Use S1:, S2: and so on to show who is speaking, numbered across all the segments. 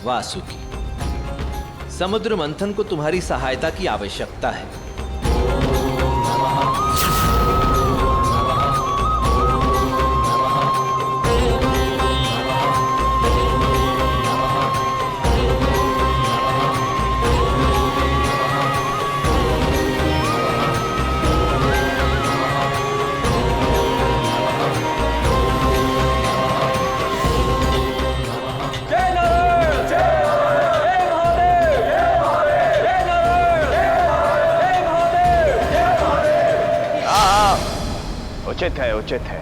S1: वासुकी, समुद्र मंथन को तुम्हारी सहायता की आवश्यकता है।
S2: उचित है, उचित है।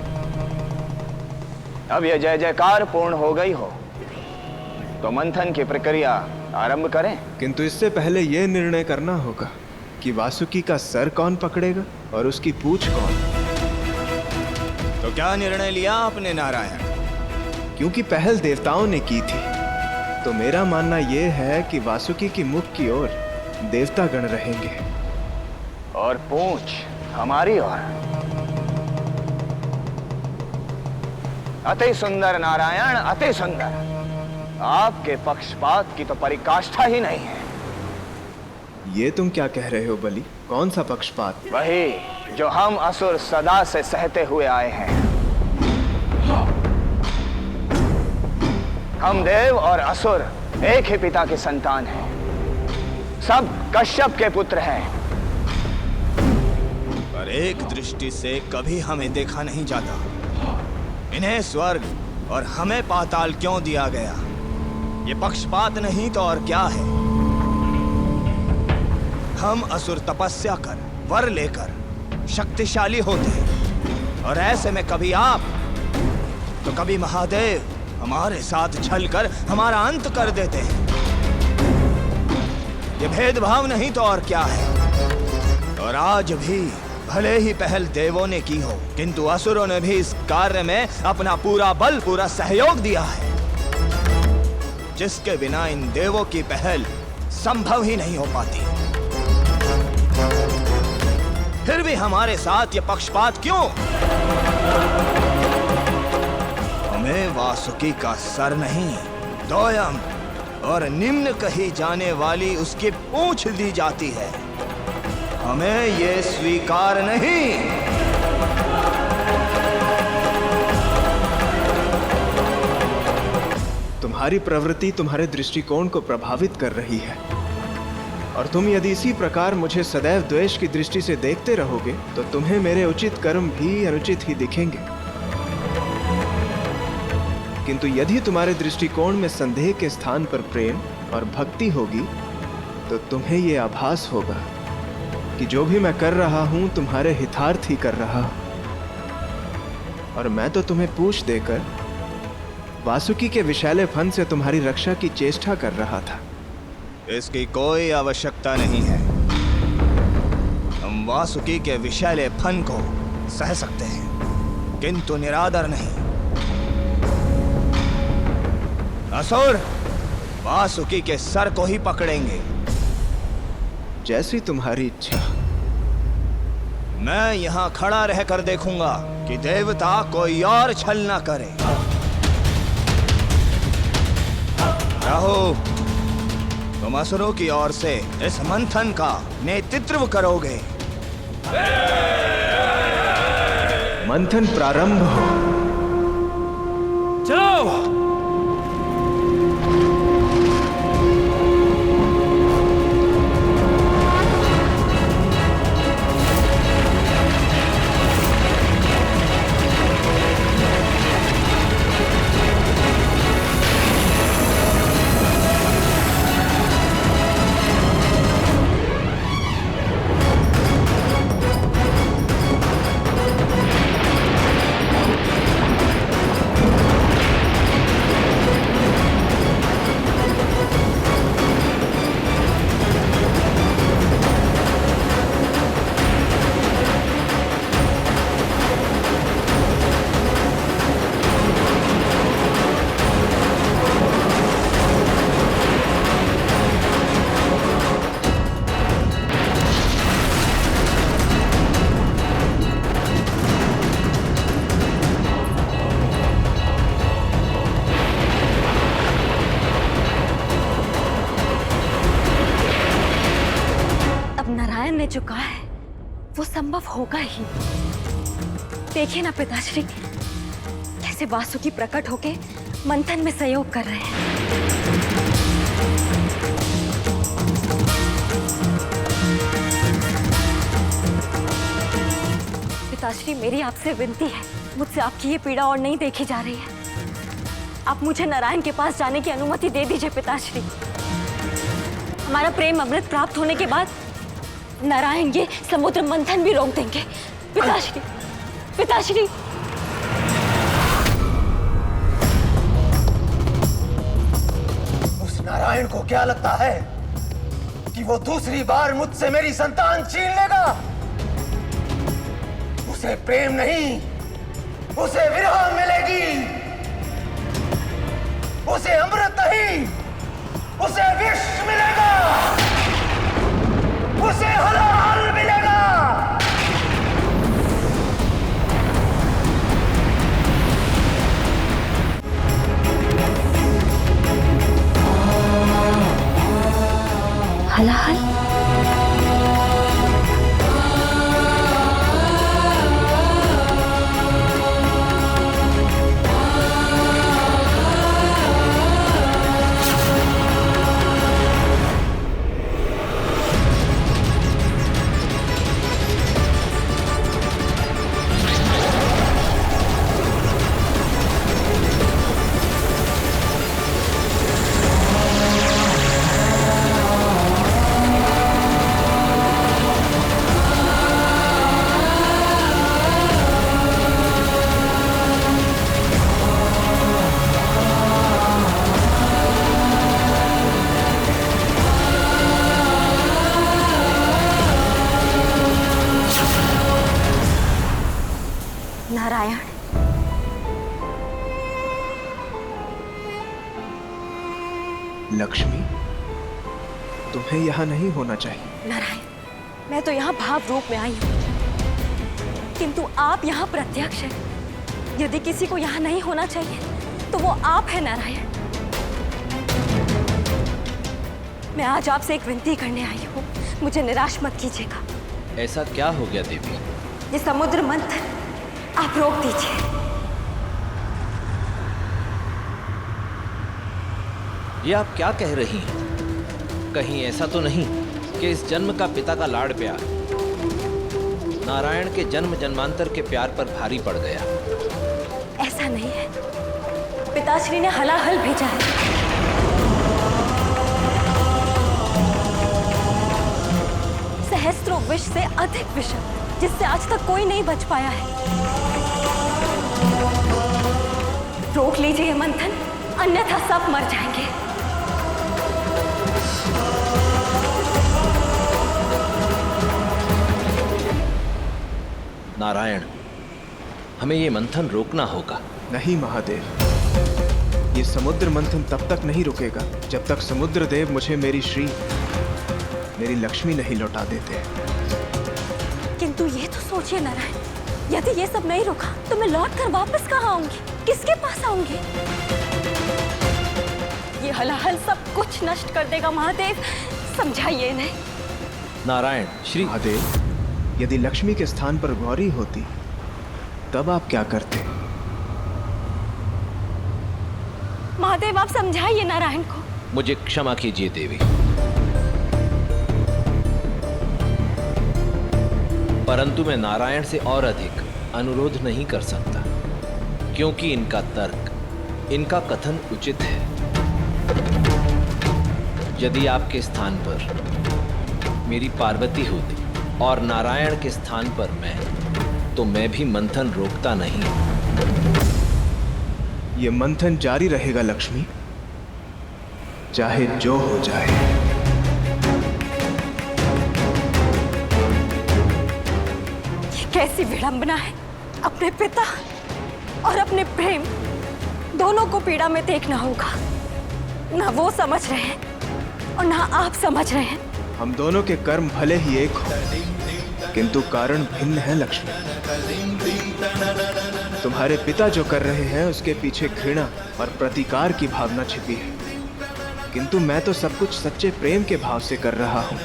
S2: अब यह जय जयकार पूर्ण हो गई हो तो मंथन की प्रक्रिया आरंभ करें।
S3: किंतु इससे पहले यह निर्णय करना होगा कि वासुकी का सर कौन पकड़ेगा और उसकी पूंछ कौन।
S2: तो क्या निर्णय लिया आपने नारायण?
S3: क्योंकि पहल देवताओं ने की थी, तो मेरा मानना यह है कि वासुकी की मुख की ओर देवतागण रहेंगे
S2: और पूंछ हमारी ओर। अति सुंदर नारायण, अति सुंदर। आपके पक्षपात की तो परिकाष्ठा ही नहीं है।
S3: ये तुम क्या कह रहे हो बलि? कौन सा पक्षपात?
S2: वही जो हम असुर सदा से सहते हुए आए हैं। हम देव और असुर एक ही पिता के संतान हैं। सब कश्यप के पुत्र हैं। पर एक दृष्टि से कभी हमें देखा नहीं जाता। इन्हें स्वर्ग और हमें पाताल क्यों दिया गया? ये पक्षपात नहीं तो और क्या है? हम असुर तपस्या कर, वर लेकर शक्तिशाली होते हैं, और ऐसे में कभी आप तो कभी महादेव हमारे साथ छलकर हमारा अंत कर देते हैं। ये भेदभाव नहीं तो और क्या है? और आज भी भले ही पहल देवों ने की हो, किंतु असुरों ने भी इस कार्य में अपना पूरा बल, पूरा सहयोग दिया है, जिसके बिना इन देवों की पहल संभव ही नहीं हो पाती। फिर भी हमारे साथ ये पक्षपात क्यों? हमें वासुकी का सर नहीं, दोयम और निम्न कही जाने वाली उसकी पूंछ दी जाती है। हमें ये स्वीकार नहीं।
S3: तुम्हारी प्रवृत्ति तुम्हारे दृष्टिकोण को प्रभावित कर रही है, और तुम यदि इसी प्रकार मुझे सदैव द्वेष की दृष्टि से देखते रहोगे तो तुम्हें मेरे उचित कर्म भी अनुचित ही दिखेंगे। किंतु यदि तुम्हारे दृष्टिकोण में संदेह के स्थान पर प्रेम और भक्ति होगी तो तुम्हें यह आभास होगा कि जो भी मैं कर रहा हूं तुम्हारे हितार्थ ही कर रहा हूं, और मैं तो तुम्हें पूछ देकर वासुकी के विषैले फन से तुम्हारी रक्षा की चेष्टा कर रहा था।
S2: इसकी कोई आवश्यकता नहीं है। हम वासुकी के विषैले फन को सह सकते हैं, किंतु निरादर नहीं। असुर वासुकी के सर को ही पकड़ेंगे।
S3: जैसी तुम्हारी इच्छा।
S2: मैं यहां खड़ा रहकर देखूंगा कि देवता कोई और छल ना करे। राहु, तुम असुरों की ओर से इस मंथन का नेतृत्व करोगे।
S3: मंथन प्रारंभ हो।
S2: चलो।
S4: जो कहा है वो संभव होगा ही। देखिए ना पिताश्री, कैसे वासुकी प्रकट होके मंथन में सहयोग कर रहे हैं। पिताश्री, मेरी आपसे विनती है, मुझसे आपकी ये पीड़ा और नहीं देखी जा रही है। आप मुझे नारायण के पास जाने की अनुमति दे दीजिए पिताश्री। हमारा प्रेम अमृत प्राप्त होने के बाद नारायण ये समुद्र मंथन भी रोक देंगे। पिताश्री, पिताश्री।
S5: उस नारायण को क्या लगता है कि वो दूसरी बार मुझसे मेरी संतान छीन लेगा? उसे प्रेम नहीं, उसे विरह मिलेगी। उसे अमृत नहीं, उसे विष मिलेगा। उसे हलाल मिलेगा।
S4: हलाल? नारायण,
S3: लक्ष्मी, तुम्हें यहाँ नहीं होना चाहिए।
S4: नारायण, मैं तो यहाँ भाव रूप में आई हूँ, किंतु आप यहाँ प्रत्यक्ष हैं। यदि किसी को यहाँ नहीं होना चाहिए तो वो आप हैं नारायण। मैं आज आपसे एक विनती करने आई हूँ, मुझे निराश मत कीजिएगा।
S1: ऐसा क्या हो गया देवी?
S4: ये समुद्र मंथन आप रोक दीजिए।
S1: ये आप क्या कह रही हैं? कहीं ऐसा तो नहीं कि इस जन्म का पिता का लाड़ प्यार नारायण के जन्म जन्मांतर के प्यार पर भारी पड़ गया?
S4: ऐसा नहीं है, पिताश्री ने हलाहल भेजा है। सहस्त्रों विष से अधिक विषम, जिससे आज तक कोई नहीं बच पाया है। रोक लीजिए ये मंथन, अन्यथा सब मर जाएंगे।
S1: नारायण, हमें ये मंथन रोकना होगा।
S3: नहीं महादेव, ये समुद्र मंथन तब तक नहीं रुकेगा जब तक समुद्र देव मुझे मेरी श्री, मेरी लक्ष्मी नहीं लौटा देते।
S4: किंतु ये तो सोचिए नारायण, यदि ये सब नहीं रुका तो मैं लौट कर वापस कहाँ आऊंगी, किसके पास आऊंगी? ये हलाहल सब कुछ नष्ट कर देगा महादेव, समझाइए इन्हें।
S1: नारायण, श्री
S3: महादेव, यदि लक्ष्मी के स्थान पर गौरी होती तब आप क्या करते?
S4: महादेव, आप समझाइए नारायण को।
S1: मुझे क्षमा कीजिए देवी, परंतु मैं नारायण से और अधिक अनुरोध नहीं कर सकता, क्योंकि इनका तर्क, इनका कथन उचित है। यदि आपके स्थान पर मेरी पार्वती होती और नारायण के स्थान पर मैं, तो मैं भी मंथन रोकता नहीं।
S3: ये मंथन जारी रहेगा लक्ष्मी, चाहे जो हो जाए।
S4: कैसी विडंबना है, अपने पिता और अपने प्रेम दोनों को पीड़ा में देखना होगा। ना वो समझ रहे हैं और ना आप समझ रहे हैं।
S3: हम दोनों के कर्म भले ही एक हो, किंतु कारण भिन्न है लक्ष्मी। तुम्हारे पिता जो कर रहे हैं उसके पीछे घृणा और प्रतिकार की भावना छिपी है, किंतु मैं तो सब कुछ सच्चे प्रेम के भाव से कर रहा हूं।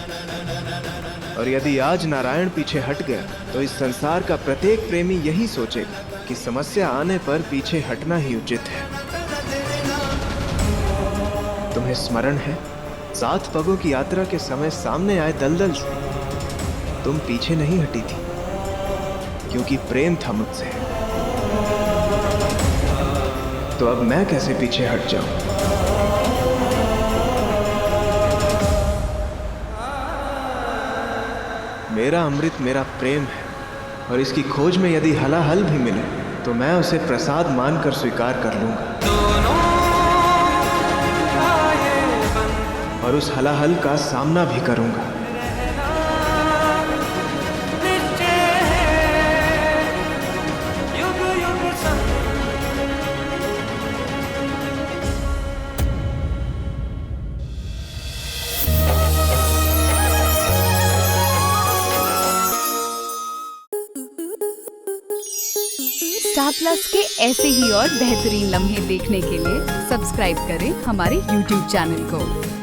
S3: और यदि आज नारायण पीछे हट गया तो इस संसार का प्रत्येक प्रेमी यही सोचेगा कि समस्या आने पर पीछे हटना ही उचित है। तुम्हें स्मरण है 7 पगों की यात्रा के समय सामने आए दलदल से तुम पीछे नहीं हटी थी, क्योंकि प्रेम था मुझसे। तो अब मैं कैसे पीछे हट जाऊं? मेरा अमृत मेरा प्रेम है, और इसकी खोज में यदि हलाहल भी मिले तो मैं उसे प्रसाद मानकर स्वीकार कर लूंगा, और उस हलाहल का सामना भी करूंगा।
S6: स्टार प्लस के ऐसे ही और बेहतरीन लम्हे देखने के लिए सब्सक्राइब करें हमारे YouTube चैनल को।